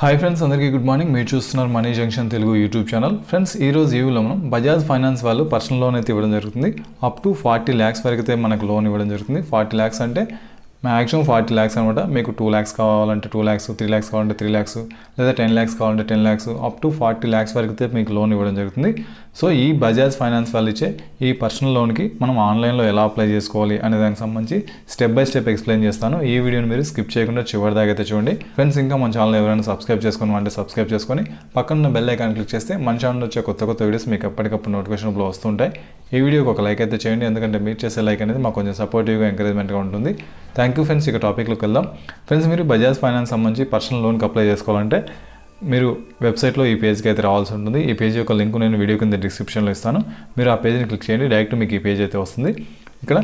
Hi friends, అందరికీ good morning. మీరు చూస్తున్నారు money junction Telugu YouTube channel. Friends, ఈ రోజు ఈ వీడియోలో మనం బజాజ్ ఫైనాన్స్ వాళ్ళు పర్సనల్ లోన్ అయితే ఇవ్వడం జరుగుతుంది. అప్ టు 40 lakhs వరకు అయితే మనకు లోన్ ఇవ్వడం జరుగుతుంది. 40 lakhs అంటే మ్యాక్సిమం 40 lakhs అనమాట. మీకు 2 lakhs కావాలంటే 2 lakhs, 3 lakhs కావాలంటే 3 lakhs, లేదా 10 lakhs కావాలంటే 10 lakhs, అప్ టు 40 lakhs వరకు అయితే మీకు లోన్ ఇవ్వడం జరుగుతుంది. సో ఈ బజాజ్ ఫైనాన్స్ వాళ్ళు ఇచ్చే ఈ పర్సనల్ లోన్కి మనం ఆన్లైన్లో ఎలా అప్లై చేసుకోవాలి అనే దానికి సంబంధించి స్టెప్ బై స్టెప్ ఎక్స్ప్లెయిన్ చేస్తాను. ఈ వీడియోని మీరు స్కిప్ చేయకుండా చివరి దాకా అయితే చూడండి. ఫ్రెండ్స్, ఇంకా మన ఛానల్ ఎవరైనా సబ్స్క్రైబ్ చేసుకోమంటే సబ్స్క్రైబ్ చేసుకొని పక్కన బెల్ ఐకాన్ క్లిక్ చేస్తే మన ఛానల్ వచ్చే కొత్త వీడియోస్ మీకు ఎప్పటికప్పుడు నోటిఫికేషన్లో వస్తుంటాయి. ఈ వీడియోకి ఒక లైక్ అయితే చేయండి, ఎందుకంటే మీరు చేసే లైక్ అనేది మాకు కొంచెం సపోర్టివ్గా ఎంకరేజ్మెంట్గా ఉంటుంది. Thank you friends. ఇక టాపిక్లోకి వెళ్దాం. ఫ్రెండ్స్, మీరు బజాజ్ ఫైనాన్స్ సంబంధించి పర్సనల్ లోన్కి అప్లై చేసుకోవాలంటే మీరు వెబ్సైట్లో ఈ పేజ్కి అయితే రావాల్సి ఉంటుంది. ఈ పేజ్ యొక్క లింక్ నేను వీడియో కింద డిస్క్రిప్షన్లో ఇస్తాను. మీరు ఆ పేజ్ని క్లిక్ చేయండి, డైరెక్ట్ మీకు ఈ పేజ్ అయితే వస్తుంది. ఇక్కడ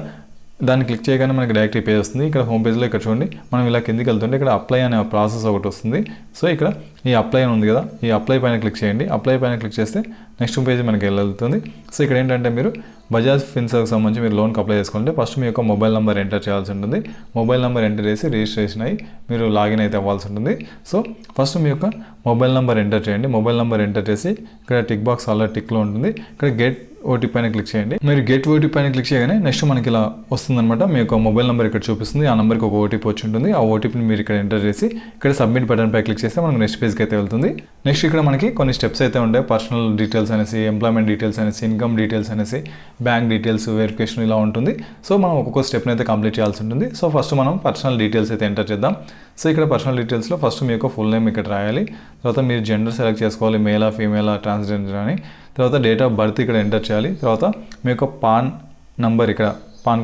దాన్ని క్లిక్ చేయగానే మనకి డైరెక్ట్ ఈ పేజ్ వస్తుంది. ఇక్కడ హోమ్ పేజ్లో ఇక్కడ చూడండి, మనం ఇలా కిందికి వెళ్తుంటే ఇక్కడ అప్లై అనే ప్రాసెస్ ఒకటి వస్తుంది. సో ఇక్కడ ఈ అప్లై అని ఉంది కదా, ఈ అప్లై పైన క్లిక్ చేయండి. అప్లై పైన క్లిక్ చేస్తే నెక్స్ట్ పేజ్ మనకి వెళ్తుంది. సో ఇక్కడ ఏంటంటే మీరు బజాజ్ ఫిన్సర్కి సంబంధించి మీరు లోన్కి అప్లై చేసుకోవాలంటే ఫస్ట్ మీ యొక్క మొబైల్ నెంబర్ ఎంటర్ చేయాల్సి ఉంటుంది. మొబైల్ నెంబర్ ఎంటర్ చేసి రిజిస్ట్రేషన్ అయ్యి మీరు లాగిన్ అయితే అవ్వాల్సి ఉంటుంది. సో ఫస్ట్ మీ యొక్క మొబైల్ నెంబర్ ఎంటర్ చేయండి. మొబైల్ నెంబర్ ఎంటర్ చేసి ఇక్కడ టిక్ బాక్స్ ఆల్రెడీ టిక్లో ఉంటుంది. ఇక్కడ గెట్ ఓటీపీ పైన క్లిక్ చేయండి. మీరు గెట్ ఓటీపీ పైన క్లిక్ చేయగానే నెక్స్ట్ మనకి ఇలా వస్తుందన్నమాట. మీ యొక్క మొబైల్ నెంబర్ ఇక్కడ చూపిస్తుంది. ఆ నెంబర్కి ఒక ఓటీపీ వచ్చి ఉంటుంది. ఆ ఓటీపీని మీరు ఇక్కడ ఎంటర్ చేసి ఇక్కడ సబ్మిట్ బటన్ పై క్లిక్ చేస్తే మనకు నెక్స్ట్ పేజ్కి అయితే వెళ్తుంది. నెక్స్ట్ ఇక్కడ మనకి కొన్ని స్టెప్స్ అయితే ఉంటాయి. పర్సనల్ డీటెయిల్స్ అనేసి, ఎంప్లాయ్మెంట్ డీటెయిల్స్ అనేసి, ఇన్కమ్ డీటెయిల్స్ అనేసి, బ్యాంక్ డీటెయిల్స్, వెరిఫికేషన్ ఇలా ఉంటుంది. సో మనం ఒక్కొక్క స్టెప్ని అయితే కంప్లీట్ చేయాల్సి ఉంటుంది. సో ఫస్ట్ మనం పర్సనల్ డీటెయిల్స్ అయితే ఎంటర్ చేద్దాం. సో ఇక్కడ పర్సనల్ డీటెయిల్స్లో ఫస్ట్ మీ యొక్క ఫుల్ నేమ్ ఇక్కడ రాయాలి. తర్వాత మీరు జెండర్ సెలెక్ట్ చేసుకోవాలి, మేలా, ఫీమేలా, ట్రాన్స్జెండర్ అని. తర్వాత డేట్ ఆఫ్ బర్త్ ఇక్కడ ఎంటర్ చేయాలి. తర్వాత మీ యొక్క పాన్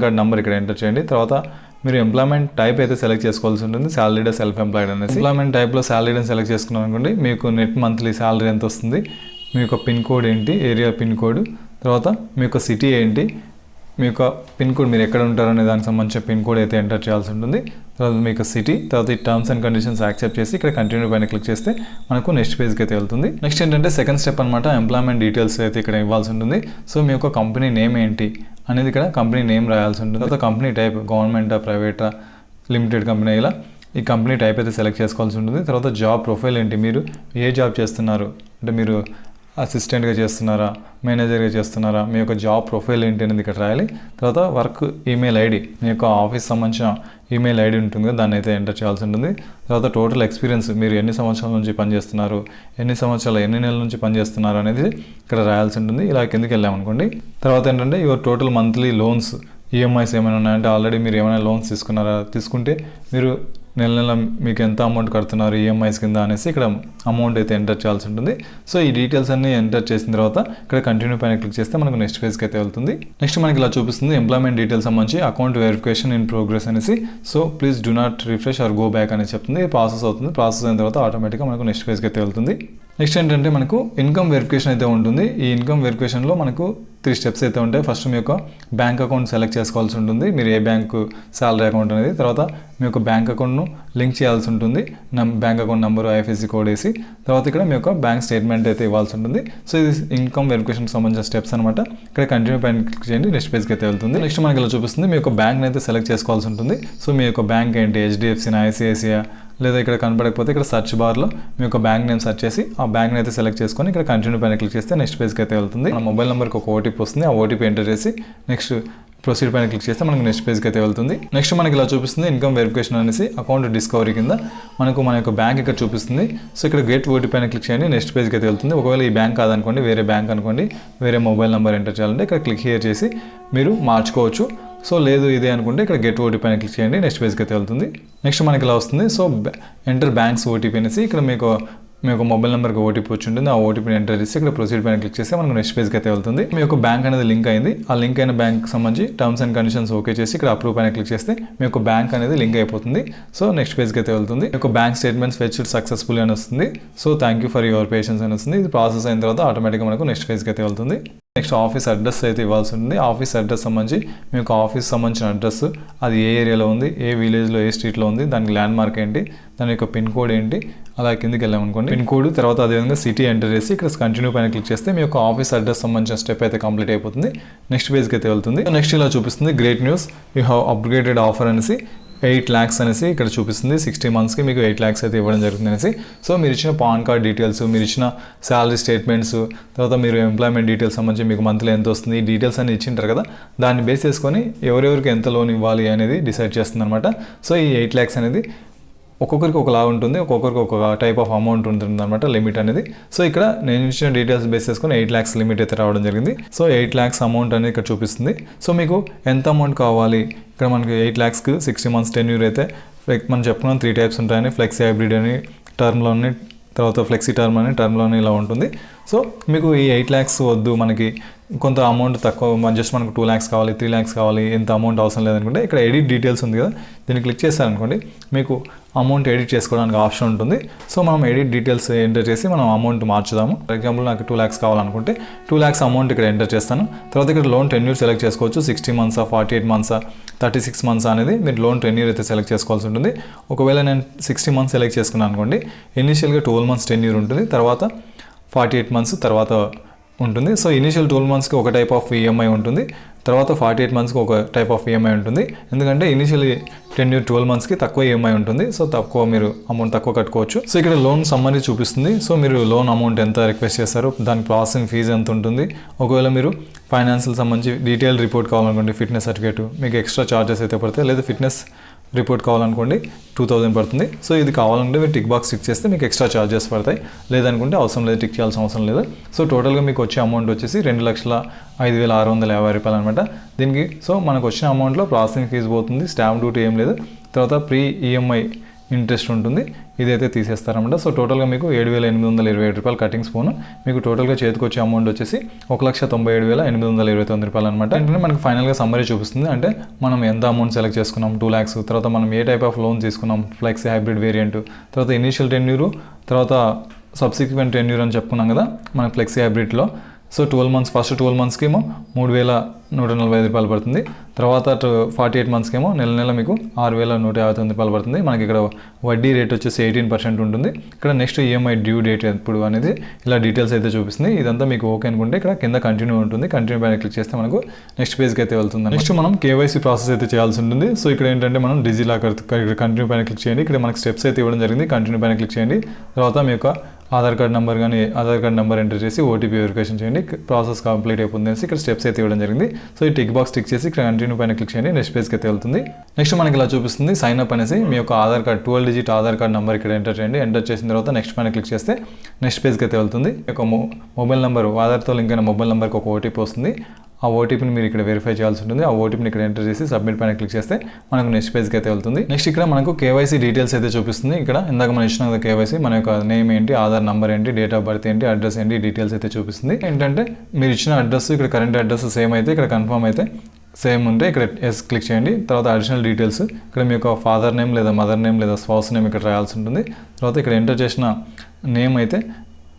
కార్డ్ నెంబర్ ఇక్కడ ఎంటర్ చేయండి. తర్వాత మీరు ఎంప్లాయ్మెంట్ టైప్ అయితే సెలెక్ట్ చేసుకోవాల్సి ఉంటుంది. సాలరీడ్, సెల్ఫ్ ఎంప్లాయిడ్ అనేసి. ఎంప్లాయ్మెంట్ టైప్లో సాలరీడ్ అని సెలెక్ట్ చేసుకున్నాం అనుకోండి, మీకు నెట్ మంత్లీ సాలరీ ఎంత వస్తుంది, మీ యొక్క పిన్ కోడ్ ఏంటి, ఏరియా పిన్ కోడ్, తర్వాత మీ యొక్క సిటీ ఏంటి, మీ యొక్క పిన్ కోడ్ మీరు ఎక్కడ ఉంటారనే దానికి సంబంధించిన పిన్ కోడ్ అయితే ఎంటర్ చేయాల్సి ఉంటుంది. తర్వాత మీ యొక్క సిటీ, తర్వాత ఈ టర్మ్స్ అండ్ కండిషన్స్ యాక్సెప్ట్ చేసి ఇక్కడ కంటిన్యూ పైన క్లిక్ చేస్తే మనకు నెక్స్ట్ పేజ్కి అయితే వెళ్తుంది. నెక్స్ట్ ఏంటంటే సెకండ్ స్టెప్ అనమాట, ఎంప్లాయ్మెంట్ డీటెయిల్స్ అయితే ఇక్కడ ఇవ్వాల్సి ఉంటుంది. సో మీ యొక్క కంపెనీ నేమ్ ఏంటి అనేది ఇక్కడ కంపెనీ నేమ్ రాయాల్సి ఉంటుంది. తర్వాత కంపెనీ టైప్ గవర్నమెంటా, ప్రైవేటా, లిమిటెడ్ కంపెనీ, ఇలా ఈ కంపెనీ టైప్ అయితే సెలెక్ట్ చేసుకోవాల్సి ఉంటుంది. తర్వాత జాబ్ ప్రొఫైల్ ఏంటి, మీరు ఏ జాబ్ చేస్తున్నారు, అంటే మీరు అసిస్టెంట్గా చేస్తున్నారా, మేనేజర్గా చేస్తున్నారా, మీ యొక్క జాబ్ ప్రొఫైల్ ఏంటి అనేది ఇక్కడ రాయాలి. తర్వాత వర్క్ ఈమెయిల్ ఐడి, మీ యొక్క ఆఫీస్ సంబంధించిన ఈమెయిల్ ఐడి ఉంటుంది కదా, దాన్ని అయితే ఎంటర్ చేయాల్సి ఉంటుంది. తర్వాత టోటల్ ఎక్స్పీరియన్స్, మీరు ఎన్ని సంవత్సరాల నుంచి పనిచేస్తున్నారు, ఎన్ని నెలల నుంచి పనిచేస్తున్నారు అనేది ఇక్కడ రాయాల్సి ఉంటుంది. ఇలా కిందకి వెళ్ళామనుకోండి. తర్వాత ఏంటంటే your total monthly loans, EMIs ఏమైనా ఉన్నాయంటే ఆల్రెడీ మీరు ఏమైనా లోన్స్ తీసుకున్నారా, తీసుకుంటే మీరు నెల మీకు ఎంత అమౌంట్ కడుతున్నారు ఈఎంఐస్ కింద అనేసి ఇక్కడ అమౌంట్ అయితే ఎంటర్ చేయాల్సి ఉంటుంది. సో ఈ డీటెయిల్స్ అన్ని ఎంటర్ చేసిన తర్వాత ఇక్కడ కంటిన్యూ పైన క్లిక్ చేస్తే మనకు నెక్స్ట్ పేజ్కి అయితే వెళ్తుంది. నెక్స్ట్ మనకి ఇలా చూపిస్తుంది ఎంప్లాయ్మెంట్ డీటెయిల్స్ సంబంధించి అకౌంట్ వెరిఫికేషన్ ఇన్ ప్రోగ్రెస్ అనేసి. So please do not refresh or go back అని చెప్తుంది. ప్రాసెస్ అవుతుంది. ప్రాసెస్ అయిన తర్వాత ఆటోమేటిక్గా మనకు నెక్స్ట్ పేజ్కి అయితే వెళ్తుంది. నెక్స్ట్ ఏంటంటే మనకు ఇన్కమ్ వెరిఫికేషన్ అయితే ఉంటుంది. ఈ ఇన్కమ్ వెరిఫికేషన్లో మనకు 3 స్టెప్స్ అయితే ఉంటాయి. ఫస్ట్ మీ యొక్క బ్యాంక్ అకౌంట్ సెలెక్ట్ చేసుకోవాల్సి ఉంటుంది, మీరు ఏ బ్యాంకు శాలరీ అకౌంట్ అనేది. తర్వాత మీ యొక్క బ్యాంక్ అకౌంట్ను లింక్ చేయాల్సి ఉంటుంది, bank account number, IFSC code వేసి. తర్వాత ఇక్కడ మీ యొక్క బ్యాంక్ స్టేట్మెంట్ అయితే ఇవ్వాల్సి ఉంటుంది. సో ఇది ఇన్కమ్ వెరిఫికేషన్కి సంబంధించిన స్టెప్స్ అనమాట. ఇక్కడ కంటిన్యూ పైన క్లిక్ చేయండి, నెక్స్ట్ పేజ్కి అయితే వెళ్తుంది. నెక్స్ట్ మనకి ఇలా చూపిస్తుంది, మీ యొక్క బ్యాంక్ని అయితే సెలెక్ట్ చేసుకోవాల్సి ఉంటుంది. సో మీ యొక్క బ్యాంక్ ఏంటి, హెచ్డిఎఫ్సినా, ఐసిఐసిఐ, లేదా ఇక్కడ కనపడకపోతే ఇక్కడ సర్చ్ బార్లో మీ యొక్క బ్యాంక్ నేమ్ సెర్చ్ చేసి ఆ బ్యాంక్ని అయితే సెలెక్ట్ చేసుకొని ఇక్కడ కంటిన్యూ పైన క్లిక్ చేస్తే నెక్స్ట్ పేజ్కి అయితే వెళ్తుంది. మన మొబైల్ నెంబర్కి ఒక ఓటీపీ వస్తుంది. ఆ ఓటీపీ ఎంటర్ చేసి నెక్స్ట్ ప్రొసీడ్ పైన క్లిక్ చేస్తే మనకు నెక్స్ట్ పేజ్కి అయితే వెళ్తుంది. నెక్స్ట్ మనకి ఇలా చూపిస్తుంది ఇన్కమ్ వెరిఫికేషన్ అనేసి అకౌంట్ డిస్కవరీ కింద మనకు మన యొక్క బ్యాంక్ ఇక్కడ చూపిస్తుంది. సో ఇక్కడ గెట్ ఓటీపీ పైన క్లిక్ చేయండి, నెక్స్ట్ పేజ్కి అయితే వెళ్తుంది. ఒకవేళ ఈ బ్యాంక్ కాదనుకోండి, వేరే బ్యాంక్ అనుకోండి, వేరే మొబైల్ నెంబర్ ఎంటర్ చేయాలంటే ఇక్కడ క్లిక్ హియర్ చేసి మీరు మార్చుకోవచ్చు. సో లేదు ఇదే అనుకుంటే ఇక్కడ గెట్ ఓటీపీ పైన క్లిక్ చేయండి, నెక్స్ట్ పేజ్కి అయితే వెళ్తుంది. నెక్స్ట్ మనకి ఇలా వస్తుంది. సో ఎంటర్ బ్యాంక్స్ ఓటీపీ అనేసి ఇక్కడ మీకు మొబైల్ నెంబర్కి ఓటీపీ వచ్చి ఉంటుంది. ఆ ఓటీపీని ఎంటర్ చేసి ఇక్కడ ప్రొసీడ్ పైన క్లిక్ చేస్తే మనకు నెక్స్ట్ పేజ్కి అయితే వెళ్తుంది. మీ యొక్క బ్యాంక్ అనేది లింక్ అయింది. ఆ లింక్ అయిన బ్యాంక్ సంబంధించి టర్మ్స్ అండ్ కండిషన్స్ ఓకే చేసి ఇక్కడ అప్రూవ్ పైన క్లిక్ చేస్తే మీ యొక్క బ్యాంక్ అనేది లింక్ అయిపోతుంది. సో నెక్స్ట్ పేజ్కి అయితే వెళ్తుంది. మీ యొక్క బ్యాంక్ స్టేట్మెంట్స్ ఫెచ్డ్ సక్సెస్ఫుల్ అని వస్తుంది. So thank you for your patience అని వస్తుంది. ఇది ప్రాసెస్ అయిన తర్వాత ఆటోమేటిక్గా మనకు నెక్స్ట్ పేజ్కి అయితే వెళ్తుంది. నెక్స్ట్ ఆఫీస్ అడ్రస్ అయితే ఇవ్వాల్సి ఉంటుంది. ఆఫీస్ అడ్రస్ సంబంధించి మీ యొక్క ఆఫీస్ సంబంధించిన అడ్రస్, అది ఏ ఏరియాలో ఉంది, ఏ విలేజ్లో, ఏ స్ట్రీట్లో ఉంది, దానికి ల్యాండ్ మార్క్ ఏంటి, దాని యొక్క పిన్ కోడ్ ఏంటి, అలా కిందకి వెళ్ళామనుకోండి. పిన్ కోడ్ తర్వాత అదేవిధంగా సిటీ ఎంటర్ చేసి ఇక్కడ కంటిన్యూ పైన క్లిక్ చేస్తే మీ యొక్క ఆఫీస్ అడ్రస్ సంబంధించిన స్టెప్ అయితే కంప్లీట్ అయిపోతుంది. నెక్స్ట్ పేజ్కి అయితే వెళ్తుంది. నెక్స్ట్ ఇలా చూపిస్తుంది great news, you have upgraded offer అనేసి. 8 lakhs అనేసి ఇక్కడ చూపిస్తుంది 60 monthsకి మీకు 8 lakhs అయితే ఇవ్వడం జరుగుతుంది అనేసి. సో మీరు ఇచ్చిన పాన్ కార్డ్ డీటెయిల్స్, మీరు ఇచ్చిన శాలరీ స్టేట్మెంట్స్, తర్వాత మీరు ఎంప్లాయ్మెంట్ డీటెయిల్స్ సంబంధించి మీకు మంత్లీ ఎంత వస్తుంది, ఈ డీటెయిల్స్ అన్ని ఇచ్చింటారు కదా, దాన్ని బేస్ చేసుకొని ఎవరెవరికి ఎంత లోన్ ఇవ్వాలి అనేది డిసైడ్ చేస్తుంది అనమాట. సో ఈ 8 lakhs అనేది ఒక్కొక్కరికి ఒకలా ఉంటుంది, ఒక్కొక్కరికి ఒక టైప్ ఆఫ్ అమౌంట్ ఉంటుంది అనమాట లిమిట్ అనేది. సో ఇక్కడ నేను ఇచ్చిన డీటెయిల్స్ బేస్ చేసుకొని 8 lakhs లిమిట్ అయితే రావడం జరిగింది. సో 8 lakhs అమౌంట్ అనేది ఇక్కడ చూపిస్తుంది. సో మీకు ఎంత అమౌంట్ కావాలి, ఇక్కడ మనకి 8 lakhsకి 60 months టెన్యూర్ అయితే మనం చెప్పుకున్నాం 3 types ఉంటాయని, ఫ్లెక్సీ హైబ్రిడ్ అని, టర్మ్ లోన్, తర్వాత ఫ్లెక్సీ టర్మ్ అని, టర్మ్ లోన్ ఇలా ఉంటుంది. సో మీకు ఈ 8 lakhs వద్దు, మనకి కొంత అమౌంట్ తక్కువ, జస్ట్ మనకు 2 lakhs కావాలి, 3 lakhs కావాలి, ఎంత అమౌంట్ అవసరం లేదనుకుంటే ఇక్కడ ఎడిట్ డీటెయిల్స్ ఉంది కదా, దీన్ని క్లిక్ చేశారనుకోండి మీకు అమౌంట్ ఎడిట్ చేసుకోవడానికి ఆప్షన్ ఉంటుంది. సో మనం ఎడిట్ డీటెయిల్స్ ఎంటర్ చేసి మనం అమౌంట్ మార్చుదాము. ఫర్ ఎగ్జాంపుల్ నాకు 2 lakhs కావాలనుకుంటే 2 lakhs అమౌంట్ ఇక్కడ ఎంటర్ చేస్తాను. తర్వాత ఇక్కడ లోన్ టెన్యూర్ సెలెక్ట్ చేసుకోవచ్చు, 60 months, 48 months, 36 months అనేది మీరు లోన్ టెన్యూర్ అయితే సెలెక్ట్ చేసుకోవాల్సి ఉంటుంది. ఒకవేళ నేను 60 months సెలెక్ట్ చేసుకున్నాను అనుకోండి, ఇనిషియల్గా 12 months టెన్యూర్ ఉంటుంది, తర్వాత 48 months తర్వాత ఉంటుంది. సో ఇనిషియల్ 12 monthsకి ఒక టైప్ ఆఫ్ ఈఎంఐ ఉంటుంది, తర్వాత 48 monthsకి ఒక టైప్ ఆఫ్ ఈఎంఐ ఉంటుంది. ఎందుకంటే ఇనిషియల్ టెన్యూర్ 12 monthsకి తక్కువ ఈఎంఐ ఉంటుంది, సో తక్కువ మీరు అమౌంట్ తక్కువ కట్టుకోవచ్చు. సో ఇక్కడ లోన్ సమ్మరీ చూపిస్తుంది. సో మీరు లోన్ అమౌంట్ ఎంత రిక్వెస్ట్ చేస్తారు, దానికి ప్రాసెసింగ్ ఫీజు ఎంత ఉంటుంది, ఒకవేళ మీరు ఫైనాన్షియల్ సంబంధించి డీటెయిల్ రిపోర్ట్ కావాలనుకోండి, ఫిట్నెస్ సర్టిఫికేట్ మీకు ఎక్స్ట్రా ఛార్జెస్ అయితే పడతాయి, లేదా ఫిట్నెస్ రిపోర్ట్ కావాలనుకోండి 2000 పడుతుంది. సో ఇది కావాలంటే మీరు టిక్ బాక్స్ టిక్ చేస్తే మీకు ఎక్స్ట్రా ఛార్జెస్ పడతాయి, లేదనుకుంటే అవసరం లేదు, టిక్ చేయాల్సిన అవసరం లేదు. సో టోటల్గా మీకు వచ్చే అమౌంట్ వచ్చేసి 2,05,650 రూపాయలు అనమాట దీనికి. సో మనకు వచ్చిన అమౌంట్లో ప్రాసెసింగ్ ఫీజు పోతుంది, స్టాంప్ డ్యూటీ ఏం లేదు, తర్వాత ప్రీ ఈఎంఐ ఇంట్రెస్ట్ ఉంటుంది, ఇదైతే తీసేస్తారన్నమాట. సో టోటల్గా మీకు 7,827 రూపాయలు కటింగ్స్ పోను, మీకు టోటల్గా చేతికి వచ్చే అమౌంట్ వచ్చేసి 1,97,829 రూపాయలు అనమాట. అంటే మనకు ఫైనల్గా సమ్మరీ చూపిస్తుంది, అంటే మనం ఎంత అమౌంట్ సెలెక్ట్ చేసుకున్నాం 2 lakhs, తర్వాత మనం ఏ టైప్ ఆఫ్ లోన్ తీసుకున్నాం, ఫ్లెక్సీ హైబ్రిడ్ వేరియంట్, తర్వాత ఇనీషియల్ టెన్యూరు, తర్వాత సబ్సిక్వెంట్ టెన్యూర్ అని చెప్పుకున్నాం కదా మన ఫ్లెక్సీ హైబ్రిడ్లో. సో 12 months, ఫస్ట్ 12 monthsకి ఏమో 3,145 రూపాయలు పడుతుంది, తర్వాత 48 monthsకి ఏమో నెల మీకు 6,159 రూపాయలు పడుతుంది. మనకి ఇక్కడ వడ్డీ రేట్ వచ్చేసి 18% ఉంటుంది. ఇక్కడ నెక్స్ట్ ఈఎంఐ డ్యూ డేట్ ఎప్పుడు అనేది ఇలా డీటెయిల్స్ అయితే చూపిస్తుంది. ఇదంతా మీకు ఓకే అనుకుంటే ఇక్కడ కింద కంటిన్యూ ఉంటుంది, కంటిన్యూ పైన క్లిక్ చేస్తే మనకు నెక్స్ట్ పేజ్కి అయితే వెళ్తుంది. నెక్స్ట్ మనం కేవైసీ ప్రాసెస్ అయితే చేయాల్సి ఉంటుంది. సో ఇక్కడ ఏంటంటే మనం డిజిలాకర్ కంటిన్యూ పైన క్లిక్ చేయండి, ఇక్కడ మనకి స్టెప్స్ అయితే ఇవ్వడం జరిగింది, కంటిన్యూ పైన క్లిక్ చేయండి. తర్వాత మీ యొక్క ఆధార్ కార్డ్ నెంబర్ కానీ ఆధార్ కార్డ్ నెంబర్ ఎంటర్ చేసి ఓటీపీ వెరిఫికేషన్ చేయండి, ప్రాసెస్ కంప్లీట్ అయిపోతుంది అనేసి ఇక్కడ స్టెప్స్ అయితే ఇవ్వడం జరిగింది. సో ఈ టిక్ బాక్స్ టిక్ చేసి ఇక్కడ కంటిన్యూ పైన క్లిక్ చేయండి, నెక్స్ట్ పేజ్కి అయితే వెళ్తుంది. నెక్స్ట్ మనకి ఇలా చూపిస్తుంది సైన్ అప్ అనేసి, మీ యొక్క Aadhaar card 12 digit Aadhaar card number ఇక్కడ ఎంటర్ చేయండి, ఎంటర్ చేసిన తర్వాత నెక్స్ట్ పైన క్లిక్ చేస్తే నెక్స్ట్ పేజ్కి అయితే వెళ్తుంది. ఒక మొబైల్ నెంబర్, ఆధార్తో లింక్ అయిన మొబైల్ నెంబర్కి ఒక ఓటీపీ వస్తుంది, ఆ ఓటీపీని మీరు ఇక్కడ వెరిఫై చేయాల్సి ఉంటుంది. ఆ ఓటీపీని ఇక్కడ ఎంటర్ చేసి సబ్మిట్ పైన క్లిక్ చేస్తే మనకు నెక్స్ట్ పేజ్కి అయితే వెళ్తుంది. నెక్స్ట్ ఇక్కడ మనకు కేవైసీ డీటెయిల్స్ అయితే చూపిస్తుంది. ఇక్కడ ఇందాక మనం ఇచ్చిన కేవైసీ, మన యొక్క నేమ్ ఏంటి, ఆధార్ నెంబర్ ఏంటి, డేట్ ఆఫ్ బర్త్ ఏంటి, అడ్రస్ ఏంటి, డీటెయిల్స్ అయితే చూపిస్తుంది. ఏంటంటే మీరు ఇచ్చిన అడ్రస్ ఇక్కడ కరెంట్ అడ్రస్ సేమ్ అయితే, ఇక్కడ కన్ఫర్మ్ అయితే సేమ్ ఉంటే ఇక్కడ ఎస్ క్లిక్ చేయండి. తర్వాత అడిషనల్ డీటెయిల్స్ ఇక్కడ మీ యొక్క ఫాదర్ నేమ్ లేదా మదర్ నేమ్ లేదా స్పౌస్ నేమ్ ఇక్కడ రాయాల్సి ఉంటుంది. తర్వాత ఇక్కడ ఎంటర్ చేసిన నేమ్ అయితే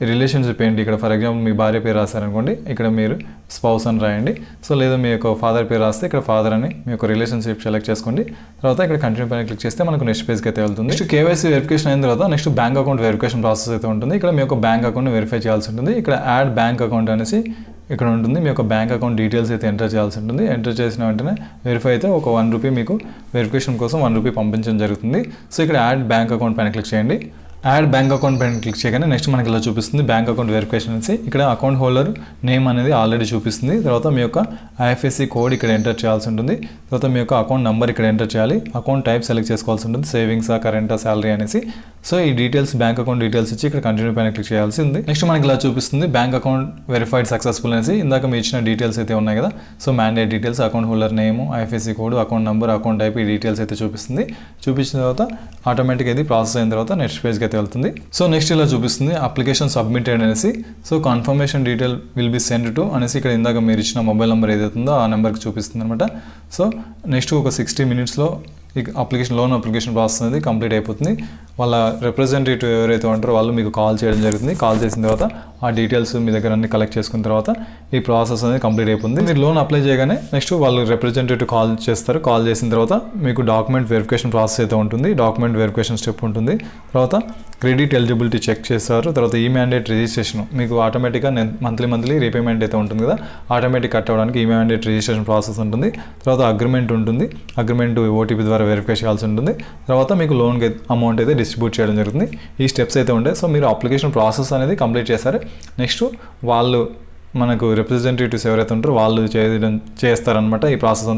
రిలేషన్షిప్ ఏంటి, ఇక్కడ ఫర్ ఎగ్జాంపుల్ మీ భార్య పేరు రాస్తారనుకోండి, ఇక్కడ మీరు స్పౌస్ అని రాయండి. సో లేదా మీ యొక్క ఫాదర్ పేరు రాస్తే ఇక్కడ ఫాదర్ అని మీ యొక్క రిలేషన్షిప్ సెలెక్ట్ చేసుకోండి. తర్వాత ఇక్కడ కంటిన్యూ పైన క్లిక్ చేస్తే మనకు నెక్స్ట్ పేజ్కి అయితే వెళ్తుంది. నెక్స్ట్ కేవైసీ వెరిఫికేషన్ అయిన తర్వాత next bank account verification process అయితే ఉంటుంది. ఇక్కడ మీ యొక్క బ్యాంక్ అకౌంట్ని వెరిఫై చేయాల్సి ఉంటుంది. ఇక్కడ యాడ్ బ్యాంక్ అకౌంట్ అనేసి ఇక్కడ ఉంటుంది, మీ యొక్క బ్యాంక్ అకౌంట్ డీటెయిల్స్ అయితే ఎంటర్ చేయాల్సి ఉంటుంది. ఎంటర్ చేసిన వెంటనే వెరిఫై అయితే ఒక 1 రూపీ మీకు వెరిఫికేషన్ కోసం 1 రూపీ పంపించడం జరుగుతుంది. సో ఇక్కడ యాడ్ బ్యాంక్ అకౌంట్ పైన క్లిక్ చేయండి. యాడ్ బ్యాంక్ అకౌంట్ పైన క్లిక్ చేయగానే నెక్స్ట్ మనకి ఇలా చూపిస్తుంది బ్యాంక్ అకౌంట్ వెరిఫికేషన్ అనేసి. ఇక్కడ అకౌంట్ హోల్డర్ నేమ్ అనేది ఆల్రెడీ చూపిస్తుంది. తర్వాత మీ యొక్క ఐఎఫ్ఎస్సి కోడ్ ఇక్కడ ఎంటర్ చేయాల్సి ఉంటుంది. తర్వాత మీ యొక్క అకౌంట్ నెంబర్ ఇక్కడ ఎంటర్ చేయాలి. అకౌంట్ టైప్ సెలెక్ట్ చేసుకోవాల్సి ఉంటుంది, సేవింగ్సా, కరెంటా, శాలరీ అనేసి. సో ఈ డీటెయిల్స్ బ్యాంక్ అకౌంట్ డీటెయిల్స్ ఇచ్చి ఇక్కడ కంటిన్యూ పైన క్లిక్ చేయాల్సి ఉంది. నెక్స్ట్ మనకి ఇలా చూపిస్తుంది బ్యాంక్ అకౌంట్ వెరిఫైడ్ సక్సెస్ఫుల్ అనేసి. ఇందాక మీ ఇచ్చిన డీటెయిల్స్ అయితే ఉన్నాయి కదా, so mandate details, account holder name, IFSC code, account number, account type, ఈ డీటెయిల్స్ అయితే చూపిస్తుంది. చూపించిన తర్వాత ఆటోమేటిక్గా ఇది ప్రాసెస్ అయిన తర్వాత నెక్స్ట్ పేజ్కి అయితే వెళ్తుంది. సో నెక్స్ట్ ఇలా చూపిస్తుంది అప్లికేషన్ సబ్మిటెడ్ అనేసి. So confirmation detail will be send to అనేసి ఇక్కడ ఇందాక మీరు ఇచ్చిన మొబైల్ నెంబర్ ఏదైతుందో ఆ నెంబర్కి చూపిస్తుంది అనమాట. సో నెక్స్ట్ ఒక 60 minutesలో ఈ లోన్ అప్లికేషన్ ప్రాసెస్ అనేది కంప్లీట్ అయిపోతుంది. వాళ్ళ రిప్రజెంటేటివ్ ఎవరైతే ఉంటారో వాళ్ళు మీకు కాల్ చేయడం జరుగుతుంది. కాల్ చేసిన తర్వాత ఆ డీటెయిల్స్ మీ దగ్గర అన్ని కలెక్ట్ చేసుకున్న తర్వాత ఈ ప్రాసెస్ అనేది కంప్లీట్ అయిపోతుంది. మీరు లోన్ అప్లై చేయగానే నెక్స్ట్ వాళ్ళు రిప్రజెంటేటివ్ కాల్ చేస్తారు. కాల్ చేసిన తర్వాత మీకు డాక్యుమెంట్ వెరిఫికేషన్ ప్రాసెస్ అయితే ఉంటుంది. డాక్యుమెంట్ వెరిఫికేషన్ స్టెప్ ఉంటుంది. తర్వాత క్రెడిట్ ఎలిజిబిలిటీ చెక్ చేస్తారు. తర్వాత ఈ మ్యాండేట్ రిజిస్ట్రేషన్ మీకు ఆటోమేటిక్గా మంత్లీ రీపేమెంట్ అయితే ఉంటుంది కదా, ఆటోమేటిక్ కట్ అవ్వడానికి ఈ మ్యాండేట్ రిజిస్ట్రేషన్ ప్రాసెస్ ఉంటుంది. తర్వాత అగ్రిమెంట్ ఉంటుంది. అగ్రిమెంట్ ఓటీపీ ద్వారా ద్వారా వెరిఫై చేయాల్సి ఉంటుంది. తర్వాత మీకు లోన్ అమౌంట్ అయితే డిస్ట్రిబ్యూట్ చేయడం జరుగుతుంది. ఈ స్టెప్స్ అయితే ఉంటాయి. సో మీరు అప్లికేషన్ ప్రాసెస్ అనేది కంప్లీట్ చేస్తారు. నెక్స్ట్ వాళ్ళు మనకు రిప్రజెంటేటివ్స్ ఎవరైతే ఉంటారో వాళ్ళు చేస్తారనమాట ఈ ప్రాసెస్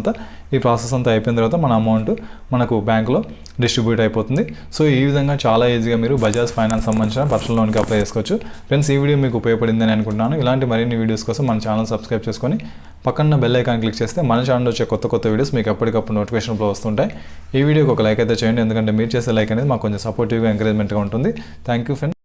అంతా అయిపోయిన తర్వాత మన అమౌంట్ మనకు బ్యాంకులో డిస్ట్రిబ్యూట్ అయిపోతుంది. సో ఈ విధంగా చాలా ఈజీగా మీరు బజాజ్ ఫైనాన్స్ సంబంధించిన పర్సనల్ లోన్కి అప్లై చేసుకోవచ్చు. ఫ్రెండ్స్, ఈ వీడియో మీకు ఉపయోగపడిందని అనుకుంటున్నాను. ఇలాంటి మరిన్ని వీడియోస్ కోసం మన ఛానల్ సబ్స్క్రైబ్ చేసుకొని పక్కన బెల్ ఐకాన్ క్లిక్ చేస్తే మన ఛానల్ వచ్చే కొత్త వీడియోస్ మీకు ఎప్పటికప్పుడు నోటిఫికేషన్లో వస్తుంటాయి. ఈ వీడియోకి ఒక లైక్ అయితే చేయండి, ఎందుకంటే మీరు చేసే లైక్ అనేది మాకు కొంచెం సపోర్టివ్గా ఎంకరేజ్మెంట్గా ఉంటుంది. Thank you friends.